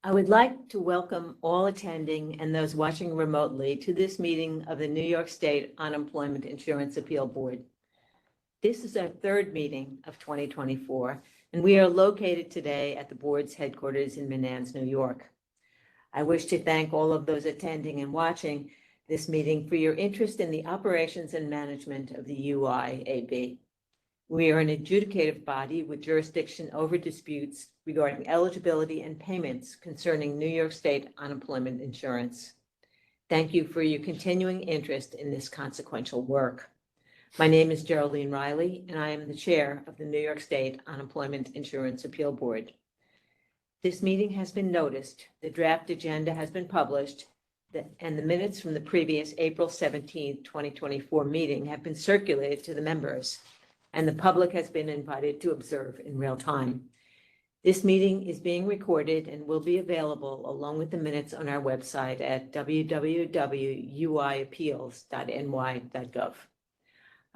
I would like to welcome all attending and those watching remotely to this meeting of the New York State Unemployment Insurance Appeal Board. This is our third meeting of 2024, and we are located today at the board's headquarters in Menands, New York. I wish to thank all of those attending and watching this meeting for your interest in the operations and management of the UIAB. We are an adjudicative body with jurisdiction over disputes regarding eligibility and payments concerning New York State unemployment insurance. Thank you for your continuing interest in this consequential work. My name is Geraldine Riley, and I am the chair of the New York State Unemployment Insurance Appeal Board. This meeting has been noticed, the draft agenda has been published, and the minutes from the previous April 17, 2024 meeting have been circulated to the members, and the public has been invited to observe in real time. This meeting is being recorded and will be available along with the minutes on our website at www.uiappeals.ny.gov.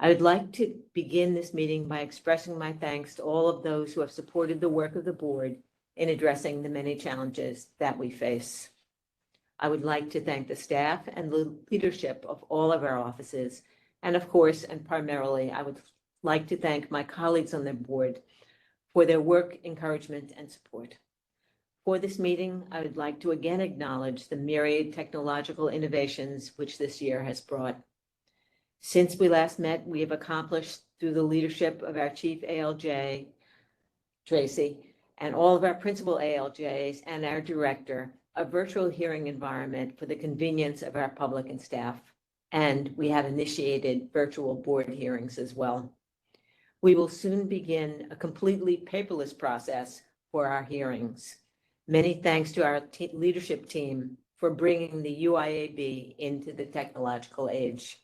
I would like to begin this meeting by expressing my thanks to all of those who have supported the work of the board in addressing the many challenges that we face. I would like to thank the staff and the leadership of all of our offices, and of course, and primarily, I would like to thank my colleagues on the board for their work, encouragement, and support. For this meeting, I would like to again acknowledge the myriad technological innovations which this year has brought. Since we last met, we have accomplished, through the leadership of our chief ALJ, Tracy, and all of our principal ALJs and our director, a virtual hearing environment for the convenience of our public and staff. And we have initiated virtual board hearings as well. We will soon begin a completely paperless process for our hearings. Many thanks to our leadership team for bringing the UIAB into the technological age.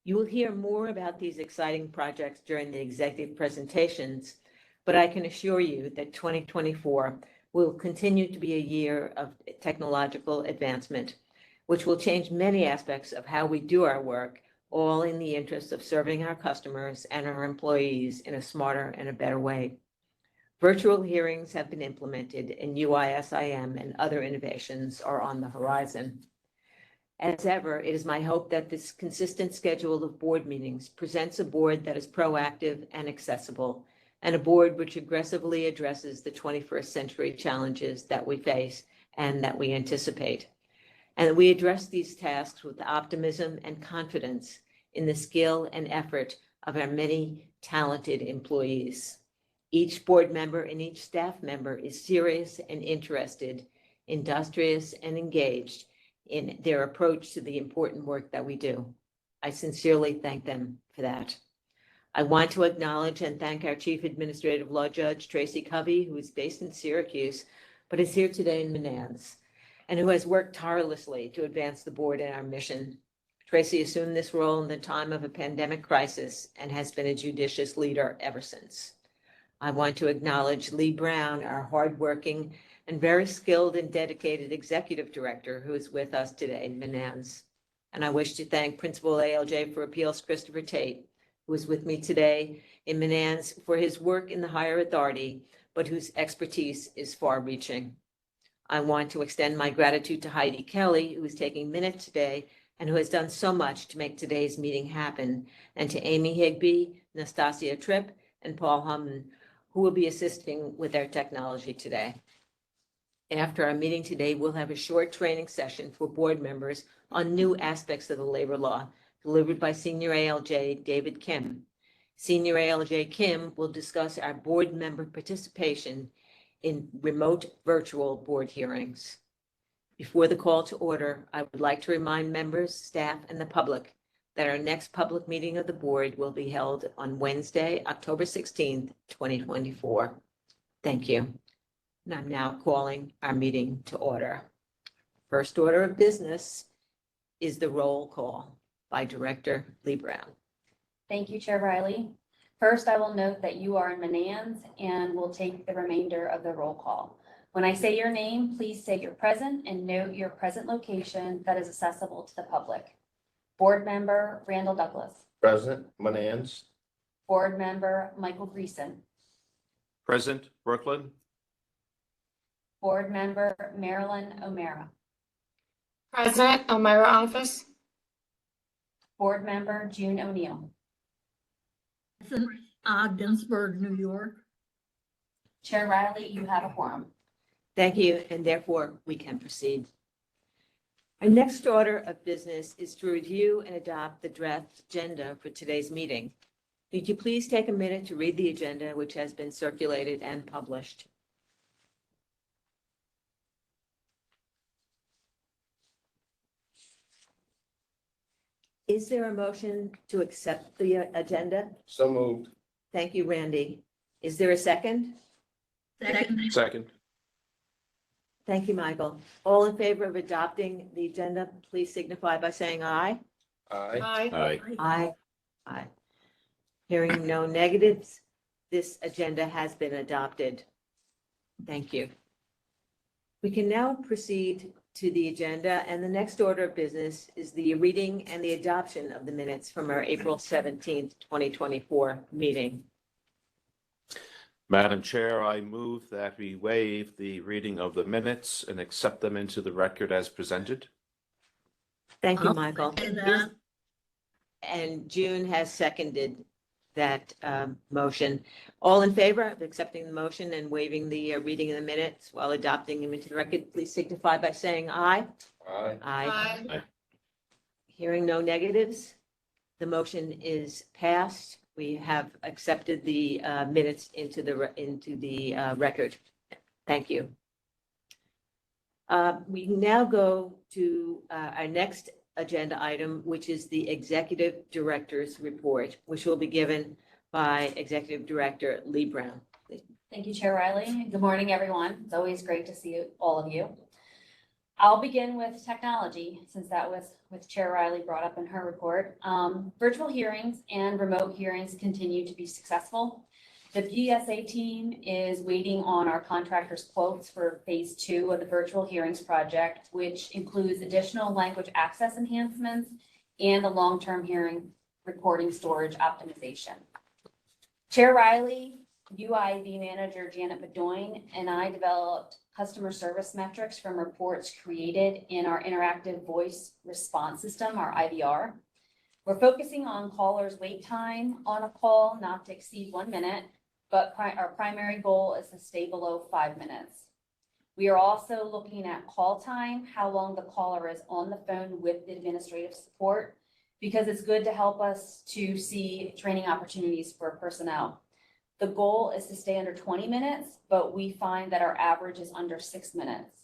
You will hear more about these exciting projects during the executive presentations, but I can assure you that 2024 will continue to be a year of technological advancement, which will change many aspects of how we do our work, all in the interest of serving our customers and our employees in a smarter and a better way. Virtual hearings have been implemented, and UISIM and other innovations are on the horizon. As ever, it is my hope that this consistent schedule of board meetings presents a board that is proactive and accessible, and a board which aggressively addresses the 21st century challenges that we face and that we anticipate. And that we address these tasks with optimism and confidence in the skill and effort of our many talented employees. Each board member and each staff member is serious and interested, industrious and engaged in their approach to the important work that we do. I sincerely thank them for that. I want to acknowledge and thank our Chief Administrative Law Judge, Tracy Covey, who is based in Syracuse, but is here today in Menands, and who has worked tirelessly to advance the board and our mission. Tracy assumed this role in the time of a pandemic crisis and has been a judicious leader ever since. I want to acknowledge Lee Brown, our hardworking and very skilled and dedicated executive director, who is with us today in Menands. And I wish to thank Principal ALJ for Appeals, Christopher Tate, who is with me today in Menands, for his work in the higher authority, but whose expertise is far-reaching. I want to extend my gratitude to Heidi Kelly, who is taking minutes today and who has done so much to make today's meeting happen, and to Amy Higby, Nastasia Tripp, and Paul Humman, who will be assisting with our technology today. After our meeting today, we'll have a short training session for board members on new aspects of the labor law, delivered by Senior ALJ David Kim. Senior ALJ Kim will discuss our board member participation in remote virtual board hearings. Before the call to order, I would like to remind members, staff, and the public that our next public meeting of the board will be held on Wednesday, October 16th, 2024. Thank you. And I'm now calling our meeting to order. First order of business is the roll call by Director Lee Brown. Thank you, Chair Riley. First, I will note that you are in Menands and will take the remainder of the roll call. When I say your name, please say you're present and note your present location that is accessible to the public. Board Member Randall Douglas. Present, Menands. Board Member Michael Greason. Present, Brooklyn. Board Member Marilyn O'Mara. Present, Elmira Office. Board Member June O'Neill. Present, Ginsburg, New York. Chair Riley, you have a quorum. Thank you, and therefore we can proceed. Our next order of business is to review and adopt the draft agenda for today's meeting. Would you please take a minute to read the agenda, which has been circulated and published? Is there a motion to accept the agenda? So moved. Thank you, Randy. Is there a second? Second. Second. Thank you, Michael. All in favor of adopting the agenda, please signify by saying aye. Aye. Aye. Aye. Aye. Hearing no negatives, this agenda has been adopted. Thank you. We can now proceed to the agenda, and the next order of business is the reading and the adoption of the minutes from our April 17th, 2024 meeting. Madam Chair, I move that we waive the reading of the minutes and accept them into the record as presented. Thank you, I'll Michael. second that. And June has seconded that motion. All in favor of accepting the motion and waiving the reading of the minutes while adopting them into the record, please signify by saying aye. Aye. Aye. Hearing no negatives, the motion is passed. We have accepted the minutes into the record. Thank you. We now go to our next agenda item, which is the Executive Director's Report, which will be given by Executive Director Lee Brown. Thank you, Chair Riley. Good morning, everyone. It's always great to see all of you. I'll begin with technology, since that was with Chair Riley brought up in her report. Virtual hearings and remote hearings continue to be successful. The GSA team is waiting on our contractor's quotes for phase 2 of the virtual hearings project, which includes additional language access enhancements and a long-term hearing recording storage optimization. Chair Riley, UIV manager Janet Bedoin, and I developed customer service metrics from reports created in our interactive voice response system, our IVR. We're focusing on callers' wait time on a call not to exceed 1 minute, but our primary goal is to stay below 5 minutes. We are also looking at call time, how long the caller is on the phone with the administrative support, because it's good to help us to see training opportunities for personnel. The goal is to stay under 20 minutes, but we find that our average is under 6 minutes.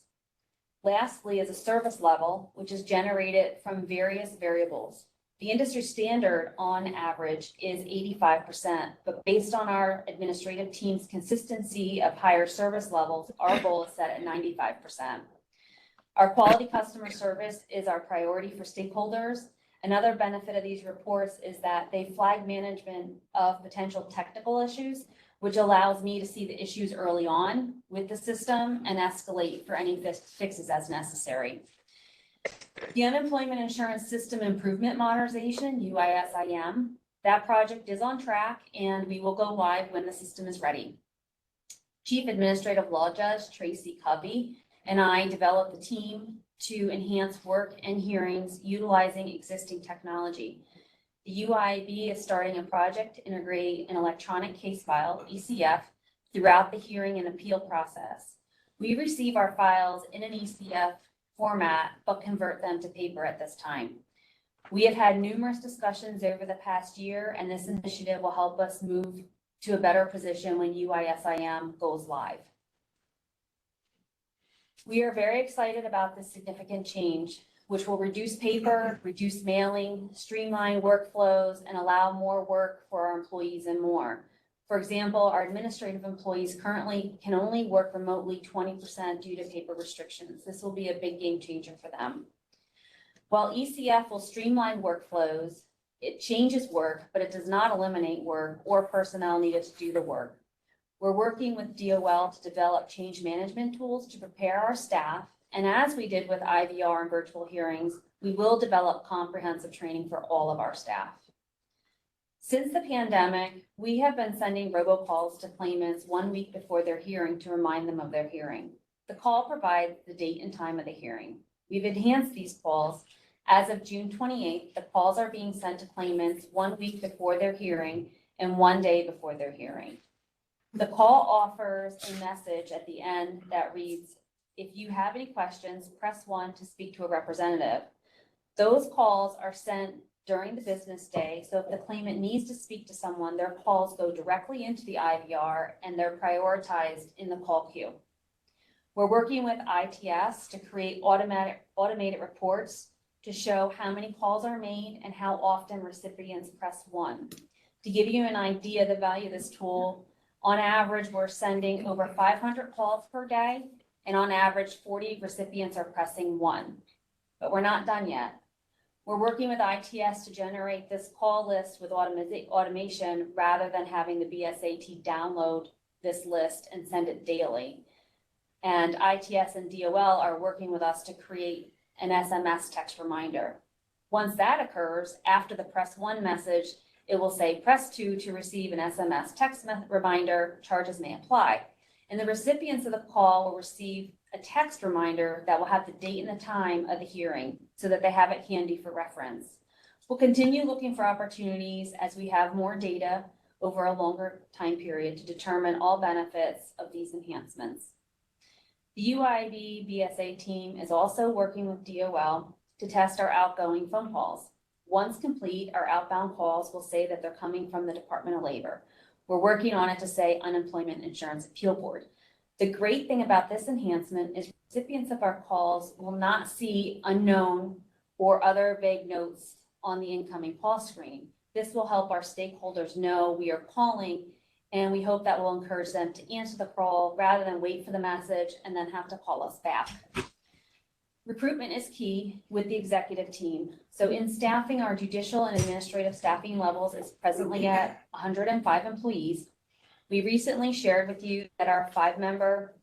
Lastly, is a service level, which is generated from various variables. The industry standard on average is 85%, but based on our administrative team's consistency of higher service levels, our goal is set at 95%. Our quality customer service is our priority for stakeholders. Another benefit of these reports is that they flag management of potential technical issues, which allows me to see the issues early on with the system and escalate for any fixes as necessary. The Unemployment Insurance System Improvement Modernization, UISIM, that project is on track and we will go live when the system is ready. Chief Administrative Law Judge Tracy Covey and I developed a team to enhance work and hearings utilizing existing technology. The UIB is starting a project to integrate an electronic case file, ECF, throughout the hearing and appeal process. We receive our files in an ECF format, but convert them to paper at this time. We have had numerous discussions over the past year, and this initiative will help us move to a better position when UISIM goes live. We are very excited about this significant change, which will reduce paper, reduce mailing, streamline workflows, and allow more work for our employees and more. For example, our administrative employees currently can only work remotely 20% due to paper restrictions. This will be a big game changer for them. While ECF will streamline workflows, it changes work, but it does not eliminate work or personnel needed to do the work. We're working with DOL to develop change management tools to prepare our staff. And as we did with IVR and virtual hearings, we will develop comprehensive training for all of our staff. Since the pandemic, we have been sending robocalls to claimants 1 week before their hearing to remind them of their hearing. The call provides the date and time of the hearing. We've enhanced these calls. As of June 28th, the calls are being sent to claimants 1 week before their hearing and 1 day before their hearing. The call offers a message at the end that reads, "If you have any questions, press 1 to speak to a representative." Those calls are sent during the business day, so if the claimant needs to speak to someone, their calls go directly into the IVR and they're prioritized in the call queue. We're working with ITS to create automated reports to show how many calls are made and how often recipients press 1. To give you an idea of the value of this tool, on average, we're sending over 500 calls per day, and on average, 40 recipients are pressing 1. But we're not done yet. We're working with ITS to generate this call list with automation rather than having the BSAT download this list and send it daily. And ITS and DOL are working with us to create an SMS text reminder. Once that occurs, after the press 1 message, it will say press 2 to receive an SMS text reminder, charges may apply. And the recipients of the call will receive a text reminder that will have the date and the time of the hearing so that they have it handy for reference. We'll continue looking for opportunities as we have more data over a longer time period to determine all benefits of these enhancements. The UIB BSA team is also working with DOL to test our outgoing phone calls. Once complete, our outbound calls will say that they're coming from the Department of Labor. We're working on it to say Unemployment Insurance Appeal Board. The great thing about this enhancement is recipients of our calls will not see unknown or other vague notes on the incoming call screen. This will help our stakeholders know we are calling, and we hope that will encourage them to answer the call rather than wait for the message and then have to call us back. Recruitment is key with the executive team. So in staffing, our judicial and administrative staffing levels is presently at 105 employees. We recently shared with you that our 5-member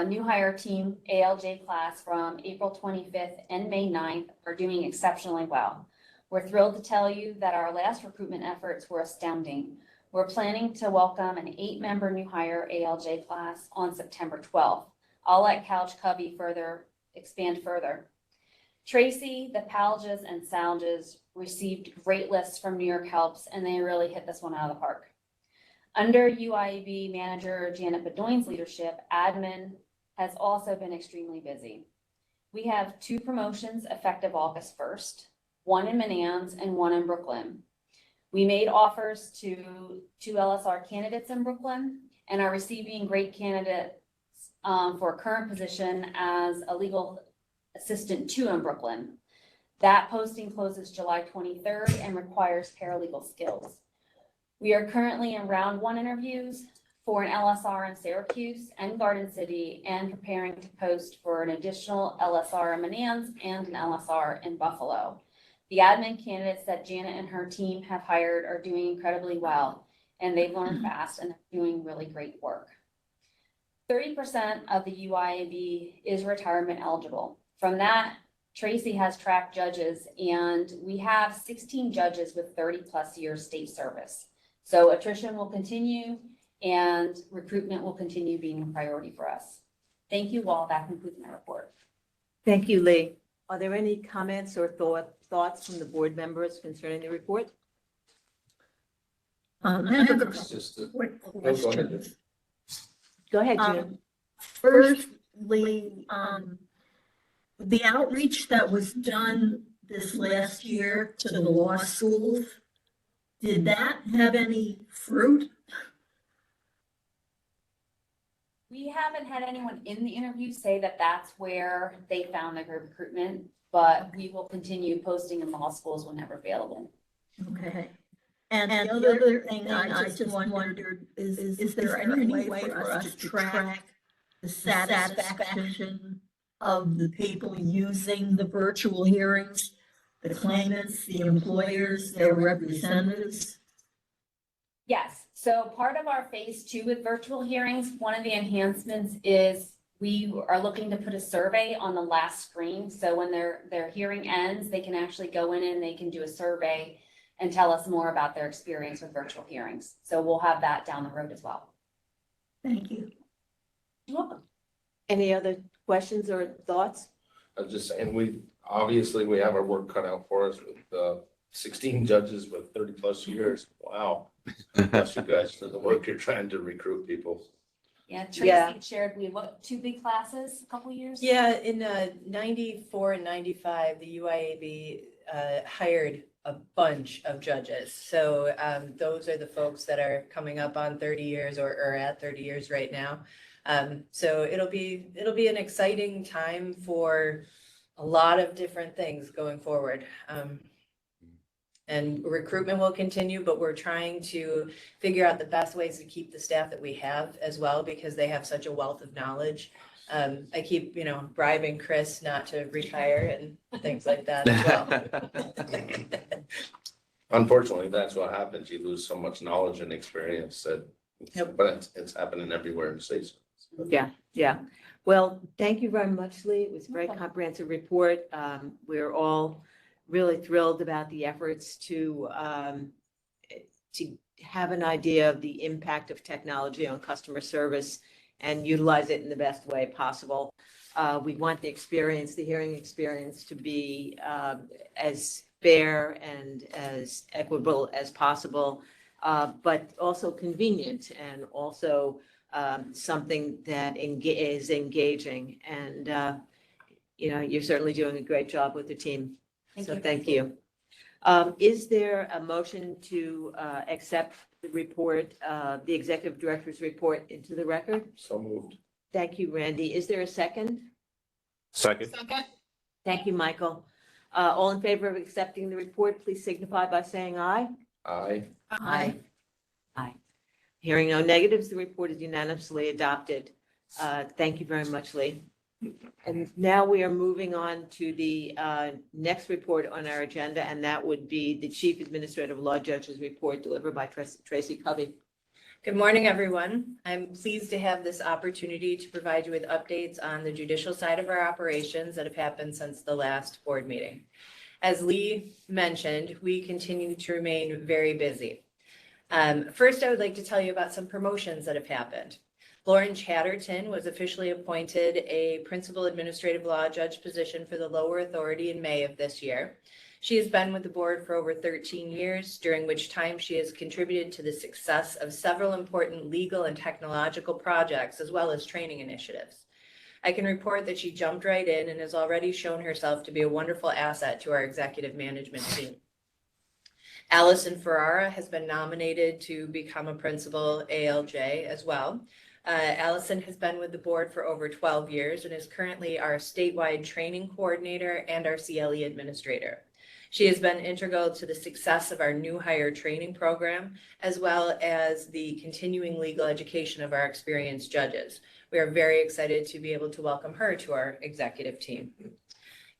new hire team ALJ class from April 25th and May 9th are doing exceptionally well. We're thrilled to tell you that our last recruitment efforts were astounding. We're planning to welcome an 8-member new hire ALJ class on September 12th. I'll let Couch Cubby expand further. Tracy, the Palges and Salges received great lists from New York Helps, and they really hit this one out of the park. Under UIB manager Janet Bedoin's leadership, admin has also been extremely busy. We have 2 promotions effective August 1st, 1 in Manans and 1 in Brooklyn. We made offers to 2 LSR candidates in Brooklyn and are receiving great candidates for a current position as a legal assistant 2 in Brooklyn. That posting closes July 23rd and requires paralegal skills. We are currently in round 1 interviews for an LSR in Syracuse and Garden City and preparing to post for an additional LSR in Manans and an LSR in Buffalo. The admin candidates that Janet and her team have hired are doing incredibly well, and they've learned fast and are doing really great work. 30% of the UIAB is retirement eligible. From that, Tracy has tracked judges, and we have 16 judges with 30+ years state service. So attrition will continue and recruitment will continue being a priority for us. Thank you all. That concludes my report. Thank you, Lee. Are there any comments or thoughts from the board members concerning the report? I have a couple Just a- quick go ahead. questions. Go ahead, June. Firstly, the outreach that was done this last year to the law schools, did that have any fruit? We haven't had anyone in the interview say that that's where they found their recruitment, but we will continue posting in law schools whenever available. Okay. And the other thing I just wondered is there any way for us to track the satisfaction of the people using the virtual hearings, the claimants, the employers, their representatives? Yes, so part of our phase 2 with virtual hearings, one of the enhancements is we are looking to put a survey on the last screen. So when their hearing ends, they can actually go in and they can do a survey and tell us more about their experience with virtual hearings. So we'll have that down the road as well. Thank you. You're welcome. Any other questions or thoughts? I was just saying, we have our work cut out for us with 16 judges with 30+ years. Wow. Bless you guys for the work you're trying to recruit people. Yeah, Yeah. Tracy shared, we have what, 2 big classes, a couple years? Yeah, in 94 and 95, the UIAB hired a bunch of judges. So those are the folks that are coming up on 30 years or at 30 years right now. So it'll be an exciting time for a lot of different things going forward. And recruitment will continue, but we're trying to figure out the best ways to keep the staff that we have as well, because they have such a wealth of knowledge. I keep, bribing Chris not to retire and things like that as well. Unfortunately, that's what happens. You lose so much knowledge and experience that, Yep. but it's happening everywhere in states. Yeah. Well, thank you very much, Lee. It was a very Okay. comprehensive report. We're all really thrilled about the efforts to have an idea of the impact of technology on customer service and utilize it in the best way possible. We want the hearing experience to be as fair and as equitable as possible, but also convenient and also something that is engaging. And, you're certainly doing a great job with the team. So thank you. Is there a motion to accept the report, the executive director's report into the record? So moved. Thank you, Randy. Is there a second? Second. Second. Thank you, Michael. All in favor of accepting the report, please signify by saying aye. Aye. Aye. Hearing no negatives, the report is unanimously adopted. Thank you very much, Lee. And now we are moving on to the next report on our agenda, and that would be the Chief Administrative Law Judge's report delivered by Tracy Covey. Good morning, everyone. I'm pleased to have this opportunity to provide you with updates on the judicial side of our operations that have happened since the last board meeting. As Lee mentioned, we continue to remain very busy. First, I would like to tell you about some promotions that have happened. Lauren Chatterton was officially appointed a Principal Administrative Law Judge position for the lower authority in May of this year. She has been with the board for over 13 years, during which time she has contributed to the success of several important legal and technological projects, as well as training initiatives. I can report that she jumped right in and has already shown herself to be a wonderful asset to our executive management team. Allison Ferrara has been nominated to become a principal ALJ as well. Allison has been with the board for over 12 years and is currently our statewide training coordinator and our CLE administrator. She has been integral to the success of our new hire training program, as well as the continuing legal education of our experienced judges. We are very excited to be able to welcome her to our executive team.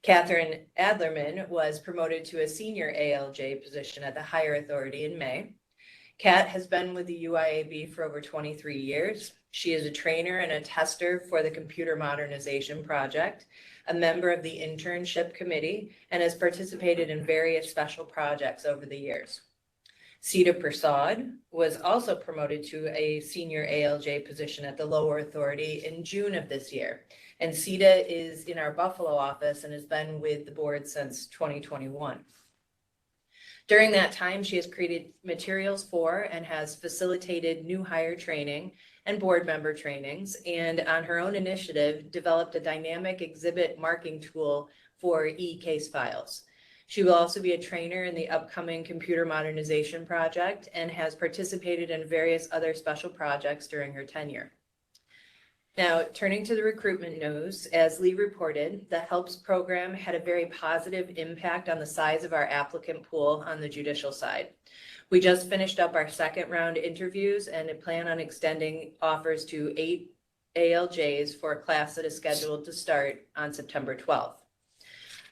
Catherine Adlerman was promoted to a senior ALJ position at the higher authority in May. Kat has been with the UIAB for over 23 years. She is a trainer and a tester for the Computer Modernization Project, a member of the internship committee, and has participated in various special projects over the years. Sita Prasad was also promoted to a senior ALJ position at the lower authority in June of this year. And Sita is in our Buffalo office and has been with the board since 2021. During that time, she has created materials for and has facilitated new hire training and board member trainings, and on her own initiative, developed a dynamic exhibit marking tool for e-case files. She will also be a trainer in the upcoming Computer Modernization Project and has participated in various other special projects during her tenure. Now, turning to the recruitment news, as Lee reported, the HELPS program had a very positive impact on the size of our applicant pool on the judicial side. We just finished up our second round interviews and plan on extending offers to 8 ALJs for a class that is scheduled to start on September 12th.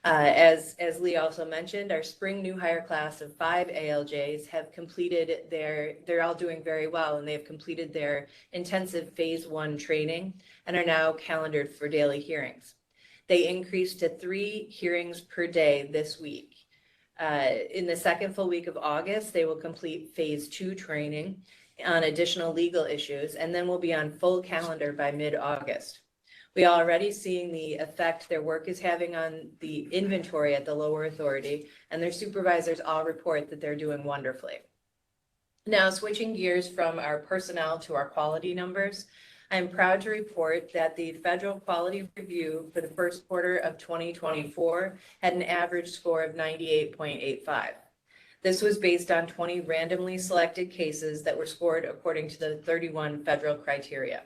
As Lee also mentioned, our spring new hire class of 5 ALJs have completed they're all doing very well, and they have completed their intensive phase 1 training and are now calendared for daily hearings. They increased to 3 hearings per day this week. In the second full week of August, they will complete phase 2 training on additional legal issues, and then we'll be on full calendar by mid-August. We are already seeing the effect their work is having on the inventory at the lower authority, and their supervisors all report that they're doing wonderfully. Now, switching gears from our personnel to our quality numbers, I'm proud to report that the federal quality review for the first quarter of 2024 had an average score of 98.85. This was based on 20 randomly selected cases that were scored according to the 31 federal criteria.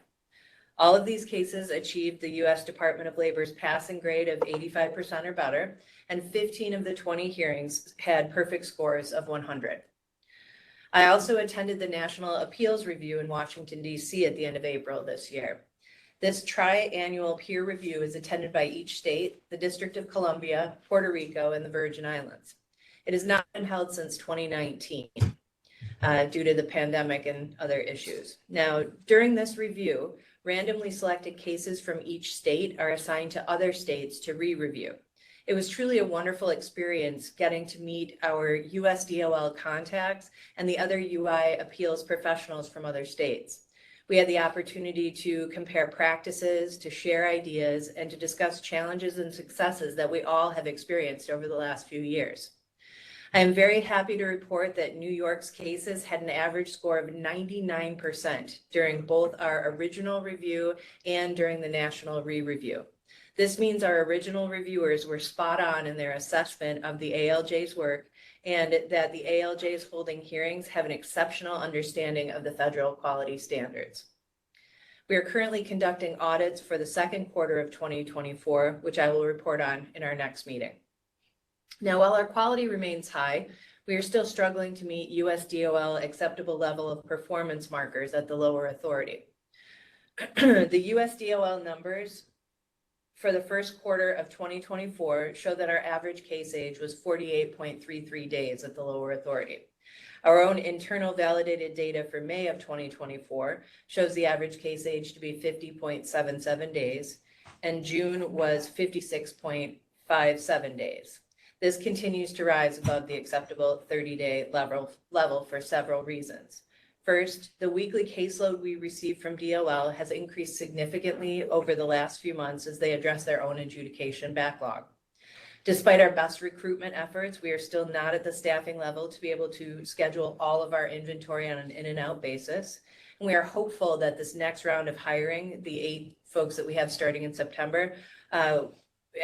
All of these cases achieved the U.S. Department of Labor's passing grade of 85% or better, and 15 of the 20 hearings had perfect scores of 100. I also attended the National Appeals Review in Washington, D.C. at the end of April this year. This tri-annual peer review is attended by each state, the District of Columbia, Puerto Rico, and the Virgin Islands. It has not been held since 2019 due to the pandemic and other issues. Now, during this review, randomly selected cases from each state are assigned to other states to re-review. It was truly a wonderful experience getting to meet our USDOL contacts and the other UI appeals professionals from other states. We had the opportunity to compare practices, to share ideas, and to discuss challenges and successes that we all have experienced over the last few years. I am very happy to report that New York's cases had an average score of 99% during both our original review and during the national re-review. This means our original reviewers were spot on in their assessment of the ALJ's work and that the ALJ's holding hearings have an exceptional understanding of the federal quality standards. We are currently conducting audits for the second quarter of 2024, which I will report on in our next meeting. Now, while our quality remains high, we are still struggling to meet USDOL acceptable level of performance markers at the lower authority. The USDOL numbers for the first quarter of 2024 show that our average case age was 48.33 days at the lower authority. Our own internal validated data for May of 2024 shows the average case age to be 50.77 days, and June was 56.57 days. This continues to rise above the acceptable 30-day level for several reasons. First, the weekly caseload we receive from DOL has increased significantly over the last few months as they address their own adjudication backlog. Despite our best recruitment efforts, we are still not at the staffing level to be able to schedule all of our inventory on an in and out basis. And we are hopeful that this next round of hiring, the 8 folks that we have starting in September,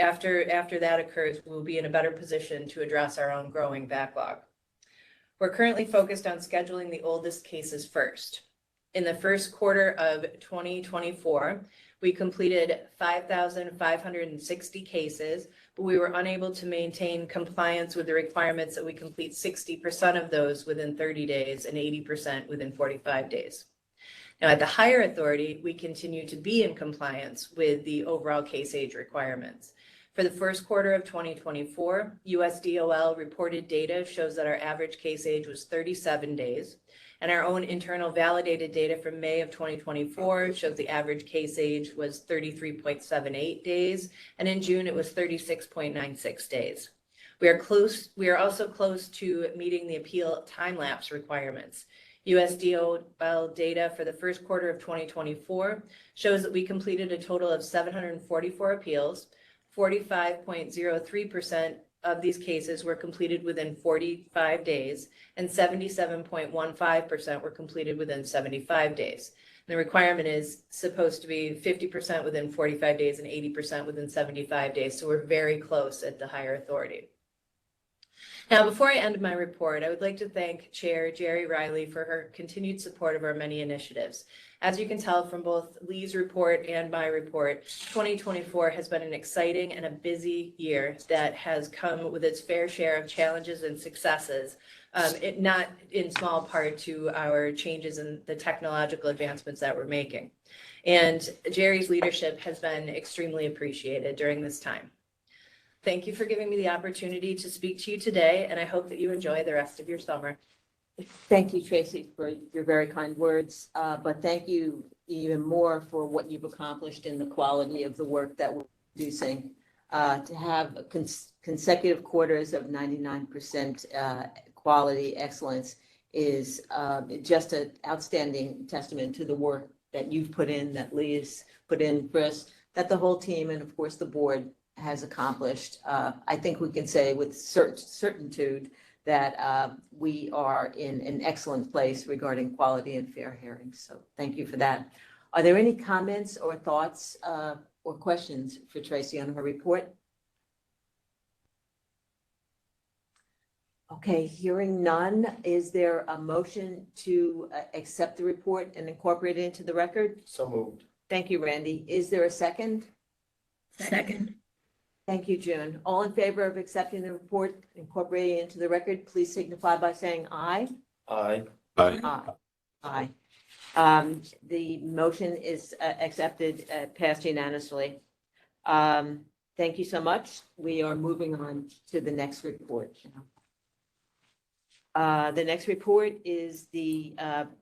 after that occurs, we'll be in a better position to address our own growing backlog. We're currently focused on scheduling the oldest cases first. In the first quarter of 2024, we completed 5,560 cases, but we were unable to maintain compliance with the requirements that we complete 60% of those within 30 days and 80% within 45 days. Now, at the higher authority, we continue to be in compliance with the overall case age requirements. For the first quarter of 2024, USDOL reported data shows that our average case age was 37 days, and our own internal validated data from May of 2024 shows the average case age was 33.78 days, and in June it was 36.96 days. We are also close to meeting the appeal time lapse requirements. USDOL data for the first quarter of 2024 shows that we completed a total of 744 appeals. 45.03% of these cases were completed within 45 days, and 77.15% were completed within 75 days. The requirement is supposed to be 50% within 45 days and 80% within 75 days, so we're very close at the higher authority. Now, before I end my report, I would like to thank Chair Jerry Riley for her continued support of our many initiatives. As you can tell from both Lee's report and my report, 2024 has been an exciting and a busy year that has come with its fair share of challenges and successes, not in small part to our changes in the technological advancements that we're making. And Jerry's leadership has been extremely appreciated during this time. Thank you for giving me the opportunity to speak to you today, and I hope that you enjoy the rest of your summer. Thank you, Tracy, for your very kind words, but thank you even more for what you've accomplished in the quality of the work that we're producing. To have consecutive quarters of 99% quality excellence is just an outstanding testament to the work that you've put in, that Lee has put in, Chris, that the whole team and of course the board has accomplished. I think we can say with certitude that we are in an excellent place regarding quality and fair hearings. So thank you for that. Are there any comments or thoughts or questions for Tracy on her report? Okay, hearing none, is there a motion to accept the report and incorporate it into the record? So moved. Thank you, Randy. Is there a second? Second. Thank you, June. All in favor of accepting the report, incorporating it into the record, please signify by saying aye. Aye. Aye. Aye. The motion is accepted, passed unanimously. Thank you so much. We are moving on to the next report. The next report is the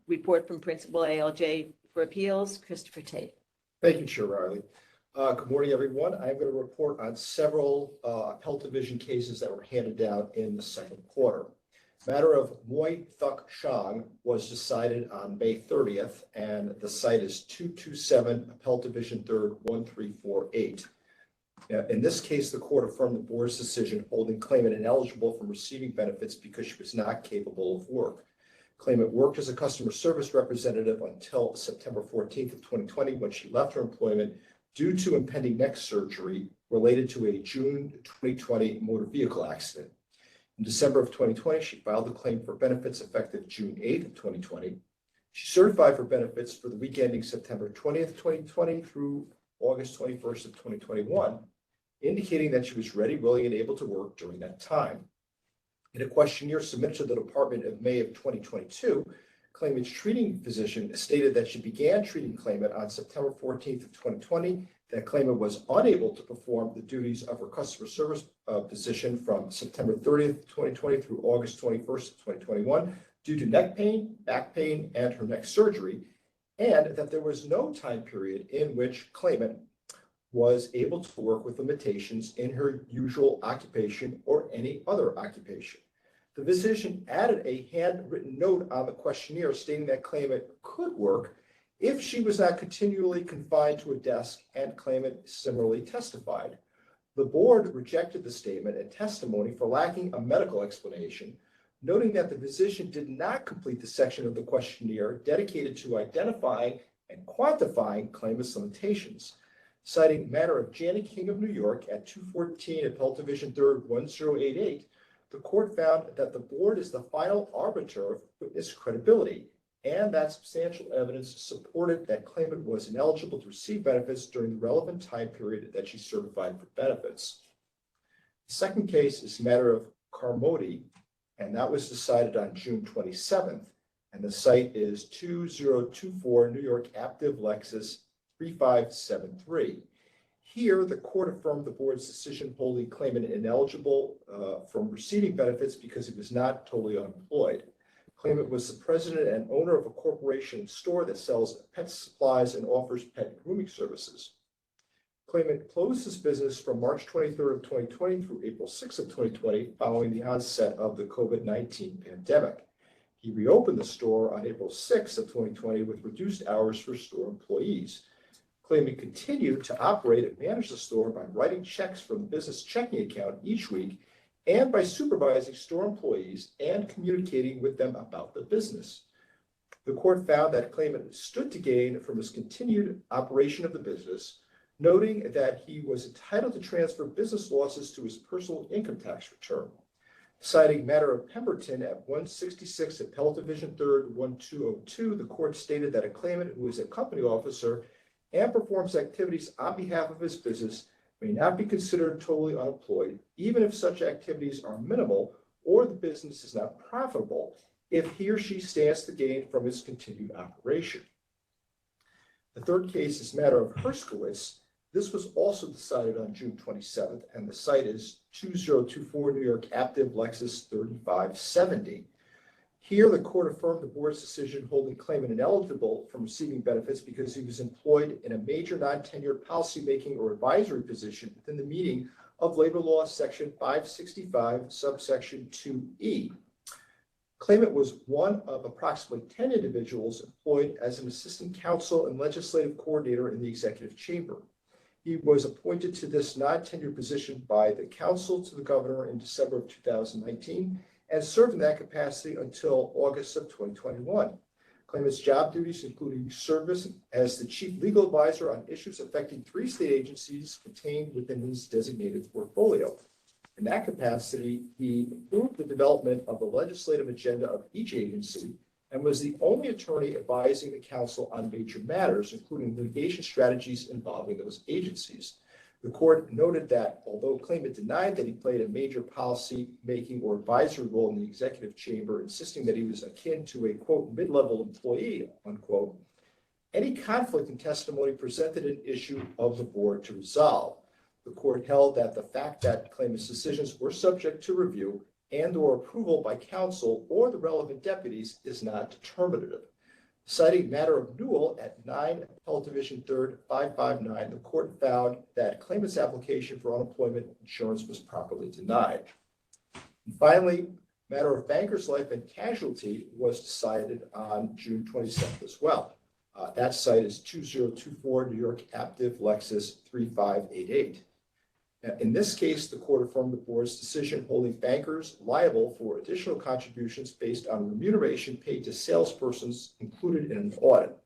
report from Principal ALJ for Appeals, Christopher Tate. Thank you, Chair Riley. Good morning, everyone. I'm going to report on several appellate division cases that were handed down in the second quarter. Matter of Moy Thuk Shang was decided on May 30th, and the site is 227 Appellate Division 3rd, 1348. In this case, the court affirmed the board's decision holding claimant ineligible from receiving benefits because she was not capable of work. Claimant worked as a customer service representative until September 14th of 2020 when she left her employment due to impending neck surgery related to a June 2020 motor vehicle accident. In December of 2020, she filed a claim for benefits effective June 8th of 2020. She certified for benefits for the week ending September 20th, 2020 through August 21st of 2021, indicating that she was ready, willing, and able to work during that time. In a questionnaire submitted to the department in May of 2022, claimant's treating physician stated that she began treating claimant on September 14th of 2020, that claimant was unable to perform the duties of her customer service position from September 30th, 2020 through August 21st of 2021 due to neck pain, back pain, and her neck surgery, and that there was no time period in which claimant was able to work with limitations in her usual occupation or any other occupation. The physician added a handwritten note on the questionnaire stating that claimant could work if she was not continually confined to a desk, and claimant similarly testified. The board rejected the statement and testimony for lacking a medical explanation, noting that the physician did not complete the section of the questionnaire dedicated to identifying and quantifying claimant's limitations. Citing matter of Janet King of New York at 214 Appellate Division 3rd, 1088, the court found that the board is the final arbiter of witness credibility, and that substantial evidence supported that claimant was ineligible to receive benefits during the relevant time period that she certified for benefits. The second case is matter of Carmody, and that was decided on June 27th, and the site is 2024 New York Active Lexus 3573. Here, the court affirmed the board's decision holding claimant ineligible from receiving benefits because he was not totally unemployed. Claimant was the president and owner of a corporation store that sells pet supplies and offers pet grooming services. Claimant closed his business from March 23rd of 2020 through April 6th of 2020 following the onset of the COVID-19 pandemic. He reopened the store on April 6th of 2020 with reduced hours for store employees. Claimant continued to operate and manage the store by writing checks from the business checking account each week and by supervising store employees and communicating with them about the business. The court found that claimant stood to gain from his continued operation of the business, noting that he was entitled to transfer business losses to his personal income tax return. Citing matter of Pemberton at 166 Appellate Division 3rd, 1202, the court stated that a claimant who is a company officer and performs activities on behalf of his business may not be considered totally unemployed, even if such activities are minimal or the business is not profitable, if he or she stands to gain from his continued operation. The third case is matter of Herskowitz. This was also decided on June 27th, and the site is 2024 New York Active Lexus 3570. Here, the court affirmed the board's decision holding claimant ineligible from receiving benefits because he was employed in a major non-tenured policymaking or advisory position within the meaning of Labor Law Section 565, subsection 2E. Claimant was one of approximately 10 individuals employed as an assistant counsel and legislative coordinator in the executive chamber. He was appointed to this non-tenured position by the council to the governor in December of 2019 and served in that capacity until August of 2021. Claimant's job duties including service as the chief legal advisor on issues affecting 3 state agencies contained within his designated portfolio. In that capacity, he approved the development of the legislative agenda of each agency and was the only attorney advising the council on major matters, including litigation strategies involving those agencies. The court noted that although claimant denied that he played a major policy-making or advisory role in the executive chamber, insisting that he was akin to a, quote, mid-level employee, unquote, any conflict in testimony presented an issue of the board to resolve. The court held that the fact that claimant's decisions were subject to review and or approval by counsel or the relevant deputies is not determinative. Citing matter of Newell at 9 Appellate Division 3rd 559, the court found that claimant's application for unemployment insurance was properly denied. And finally, matter of Banker's Life and Casualty was decided on June 27th as well. That site is 2024 New York Active Lexus 3588. In this case, the court affirmed the board's decision holding bankers liable for additional contributions based on remuneration paid to salespersons included in an audit.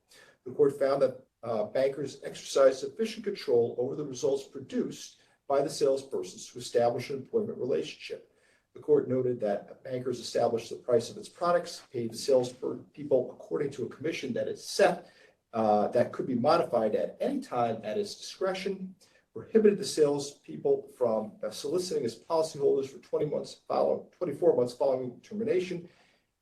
The court found that bankers exercised sufficient control over the results produced by the salespersons to establish an employment relationship. The court noted that bankers established the price of its products, paid the salespeople according to a commission that is set, that could be modified at any time at its discretion, prohibited the salespeople from soliciting as policyholders for 24 months following termination,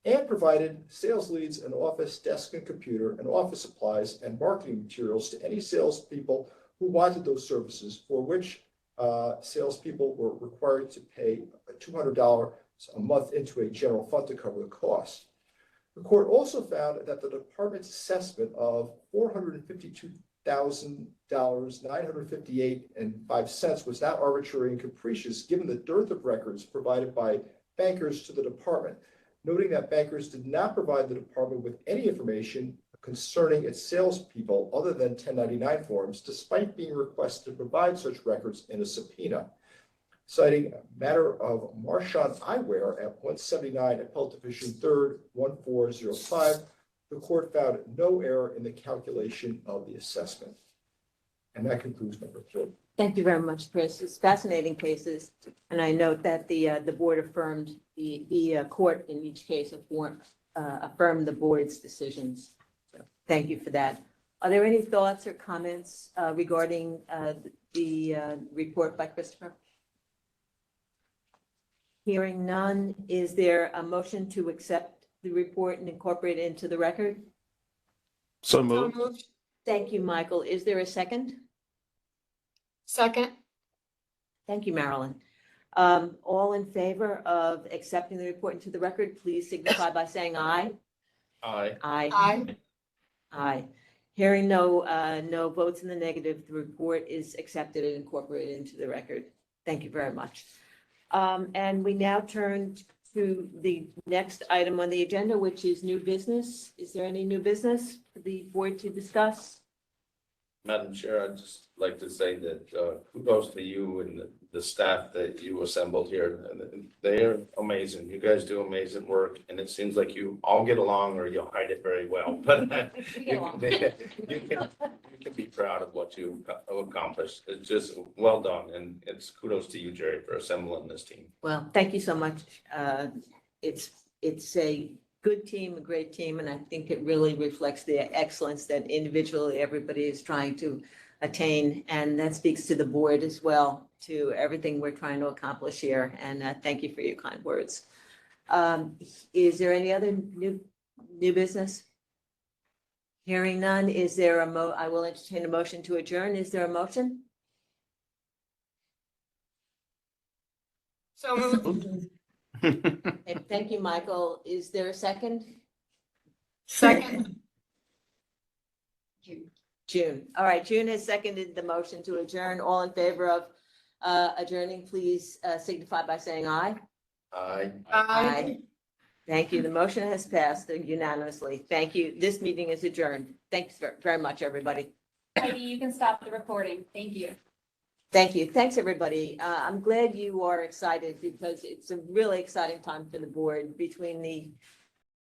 and provided sales leads, an office, desk and computer, and office supplies and marketing materials to any salespeople who wanted those services, for which salespeople were required to pay $200 a month into a general fund to cover the cost. The court also found that the department's assessment of $452,958.05 was not arbitrary and capricious given the dearth of records provided by bankers to the department, noting that bankers did not provide the department with any information concerning its salespeople other than 1099 forms, despite being requested to provide such records in a subpoena. Citing a matter of Marchand Eyewear at 179 Appellate Division 3rd 1405, the court found no error in the calculation of the assessment. And that concludes my report. Thank you very much, Chris. It's fascinating cases. And I note that the board affirmed, the court in each case affirmed the board's decisions. So thank you for that. Are there any thoughts or comments regarding the report by Christopher? Hearing none, is there a motion to accept the report and incorporate it into the record? So So moved. moved. Thank you, Michael. Is there a second? Second. Thank you, Marilyn. All in favor of accepting the report into the record, please signify by saying aye. Aye. Aye. Aye. Aye. Hearing no votes in the negative, the report is accepted and incorporated into the record. Thank you very much. And we now turn to the next item on the agenda, which is new business. Is there any new business for the board to discuss? Madam Chair, I'd just like to say that kudos to you and the staff that you assembled here. They are amazing. You guys do amazing work, and it seems like you all get along or you'll hide it very well. But We get along. you can be proud of what you accomplished. It's just well done, and it's kudos to you, Jerry, for assembling this team. Well, thank you so much. It's a good team, a great team, and I think it really reflects the excellence that individually everybody is trying to attain. And that speaks to the board as well, to everything we're trying to accomplish here. And thank you for your kind words. Is there any other new business? Hearing none, is there I will entertain a motion to adjourn. Is there a motion? So moved. Okay, thank you, Michael. Is there a second? Second. June. All right, June has seconded the motion to adjourn. All in favor of adjourning, please signify by saying aye. Aye. Aye. Thank you. The motion has passed unanimously. Thank you. This meeting is adjourned. Thanks very much, everybody. Heidi, you can stop the recording. Thank you. Thank you. Thanks, everybody. I'm glad you are excited because it's a really exciting time for the board between the